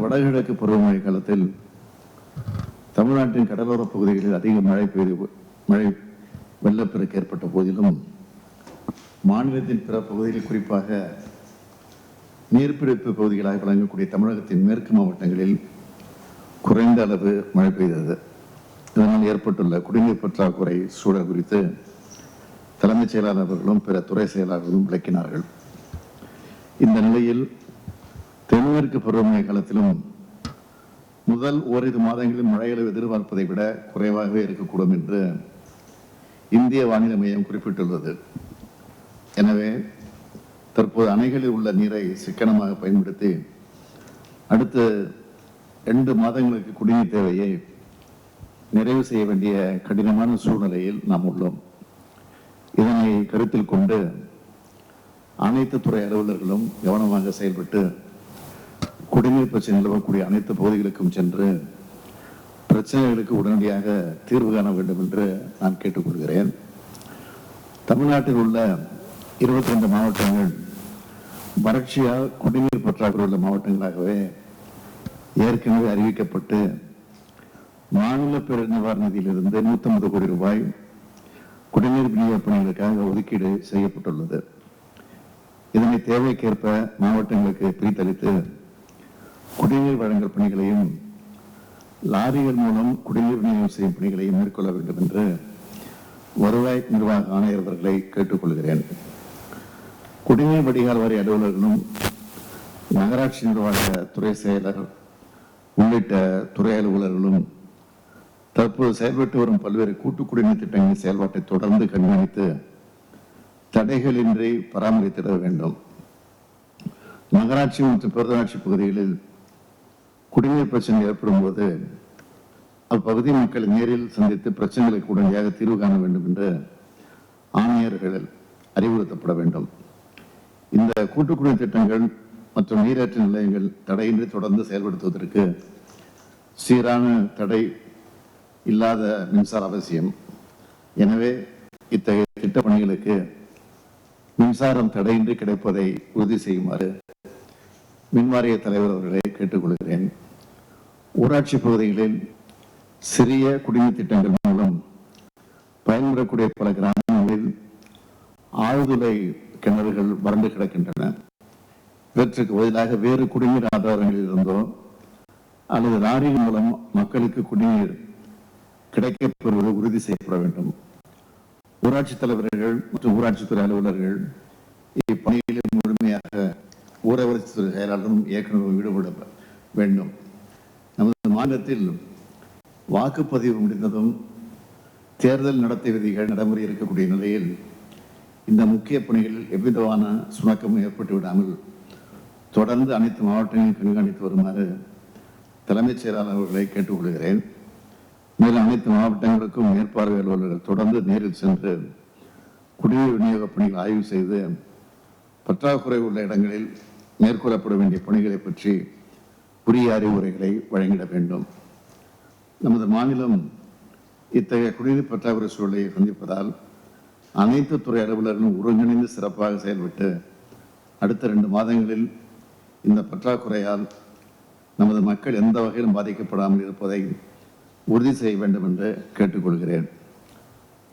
வடகிழக்கு பருவமழை காலத்தில் தமிழ்நாட்டின் கடலோர பகுதிகளில் அதிக மழை வெள்ளப்பெருக்கு ஏற்பட்ட போதிலும் மாநிலத்தின் பிற பகுதிகளில் குறிப்பாக நீர்பிடிப்பு பகுதிகளாக வழங்கக்கூடிய தமிழகத்தின் மேற்கு மாவட்டங்களில் குறைந்த அளவு மழை பெய்தது. இதனால் ஏற்பட்டுள்ள குடிநீர் பற்றாக்குறை சூழல் குறித்து தலைமைச் செயலாளர்களும் பிற துறை செயலாளர்களும் விளக்கினார்கள். இந்த நிலையில் தென்மேற்கு பருவமழை காலத்திலும் முதல் ஓரிரு மாதங்களில் மழைகளை எதிர்பார்ப்பதை விட குறைவாகவே இருக்கக்கூடும் என்று இந்திய வானிலை மையம் குறிப்பிட்டுள்ளது. எனவே தற்போது அணைகளில் உள்ள நீரை சிக்கனமாக பயன்படுத்தி அடுத்த 2 மாதங்களுக்கு குடிநீர் தேவையை நிறைவு செய்ய வேண்டிய கடினமான சூழ்நிலையில் நாம் உள்ளோம். இதனை கருத்தில் கொண்டு அனைத்து துறை அலுவலர்களும் கவனமாக செயல்பட்டு குடிநீர் பிரச்சனை நிலவக்கூடிய அனைத்து பகுதிகளுக்கும் சென்று பிரச்சனைகளுக்கு உடனடியாக தீர்வு காண வேண்டும் என்று நான் கேட்டுக்கொள்கிறேன். தமிழ்நாட்டில் உள்ள 22 மாவட்டங்கள் வறட்சியால் குடிநீர் பற்றாக்குறை உள்ள மாவட்டங்களாகவே ஏற்கனவே அறிவிக்கப்பட்டு மாநில பேரிடர் நிவாரண நிதியிலிருந்து 150 கோடி ரூபாய் குடிநீர் விநியோக பணிகளுக்காக ஒதுக்கீடு செய்யப்பட்டுள்ளது. இதனை தேவைக்கேற்ப மாவட்டங்களுக்கு பிரித்தளித்து குடிநீர் வழங்கல் பணிகளையும் லாரிகள் மூலம் குடிநீர் விநியோகம் செய்யும் பணிகளையும் மேற்கொள்ள வேண்டும் என்று வருவாய் நிர்வாக ஆணையர் அவர்களை கேட்டுக்கொள்கிறேன். குடிநீர் வடிகால் வாரிய அலுவலர்களும் நகராட்சி நிர்வாக துறை செயலர் உள்ளிட்ட துறை அலுவலர்களும் தற்போது செயல்பட்டு வரும் பல்வேறு கூட்டு குடிநீர் திட்டங்களின் செயல்பாட்டை தொடர்ந்து கண்காணித்து தடைகளின்றி பராமரித்திட வேண்டும். நகராட்சி மற்றும் பேரூராட்சி பகுதிகளில் குடிநீர் பிரச்சனை ஏற்படும் போது அப்பகுதி மக்களை நேரில் சந்தித்து பிரச்சனைகளுக்கு உடனடியாக தீர்வு காண வேண்டும் என்று ஆணையர்கள் அறிவுறுத்தப்பட வேண்டும். இந்த கூட்டு குடிநீர் திட்டங்கள் மற்றும் நீரேற்ற நிலையங்கள் தடையின்றி தொடர்ந்து செயல்படுத்துவதற்கு சீரான தடை இல்லாத மின்சார அவசியம். எனவே இத்தகைய திட்ட பணிகளுக்கு மின்சாரம் தடையின்றி கிடைப்பதை உறுதி செய்யுமாறு மின்வாரிய தலைவர் அவர்களை கேட்டுக்கொள்கிறேன். ஊராட்சி பகுதிகளில் சிறிய குடிநீர் திட்டங்கள் மூலம் பயன்படக்கூடிய பல கிராமங்களில் ஆழ்துளை கிணறுகள் வறண்டு கிடக்கின்றன. இவற்றுக்கு பதிலாக வேறு குடிநீர் ஆதாரங்களில் இருந்தோ அல்லது லாரிகள் மூலம் மக்களுக்கு குடிநீர் கிடைக்கப்பெறுவது உறுதி செய்யப்பட வேண்டும். ஊராட்சி தலைவர்கள் மற்றும் ஊராட்சித்துறை அலுவலர்கள் இப்பணிகளில் முழுமையாக ஊரகத்துறை செயலாளரும் இயக்குநரும் ஈடுபட வேண்டும். நமது மாநிலத்தில் வாக்குப்பதிவு முடிந்ததும் தேர்தல் நடத்தை விதிகள் நடைமுறை இருக்கக்கூடிய நிலையில் இந்த முக்கிய பணிகளில் எவ்விதமான சுணக்கமும் ஏற்பட்டு விடாமல் தொடர்ந்து அனைத்து மாவட்டங்களையும் கண்காணித்து வருமாறு தலைமைச் செயலாளர் அவர்களை கேட்டுக்கொள்கிறேன். மேலும் அனைத்து மாவட்டங்களுக்கும் மேற்பார்வை அலுவலர்கள் தொடர்ந்து நேரில் சென்று குடிநீர் விநியோக பணிகள் ஆய்வு செய்து பற்றாக்குறை உள்ள இடங்களில் மேற்கொள்ளப்பட வேண்டிய பணிகளை பற்றி உரிய அறிவுரைகளை வழங்கிட வேண்டும். நமது மாநிலம் இத்தகைய குடிநீர் பற்றாக்குறை சூழலை சந்திப்பதால் அனைத்து துறை அலுவலர்களும் ஒருங்கிணைந்து சிறப்பாக செயல்பட்டு அடுத்த 2 மாதங்களில் இந்த பற்றாக்குறையால் நமது மக்கள் எந்த வகையிலும் பாதிக்கப்படாமல் இருப்பதை உறுதி செய்ய வேண்டும் என்று கேட்டுக்கொள்கிறேன்.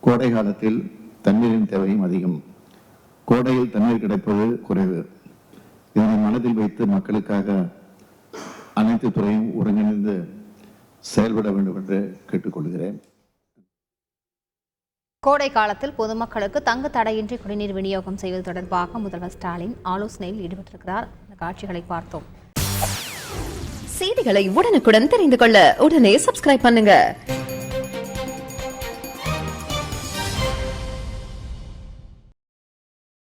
கோடை காலத்தில் தண்ணீரின் தேவையும் அதிகம். கோடையில் தண்ணீர் கிடைப்பது குறைவு. இதனை மனதில் வைத்து மக்களுக்காக அனைத்து துறையும் ஒருங்கிணைந்து செயல்பட வேண்டும் என்று கேட்டுக்கொள்கிறேன். கோடை காலத்தில் பொதுமக்களுக்கு தங்கு தடையின்றி குடிநீர் விநியோகம் செய்வது தொடர்பாக முதல்வர் ஸ்டாலின் ஆலோசனையில் ஈடுபட்டிருக்கிறார். இந்த காட்சிகளை பார்த்தோம். செய்திகளை உடனுக்குடன் தெரிந்து கொள்ள உடனே சப்ஸ்கிரைப் பண்ணுங்க.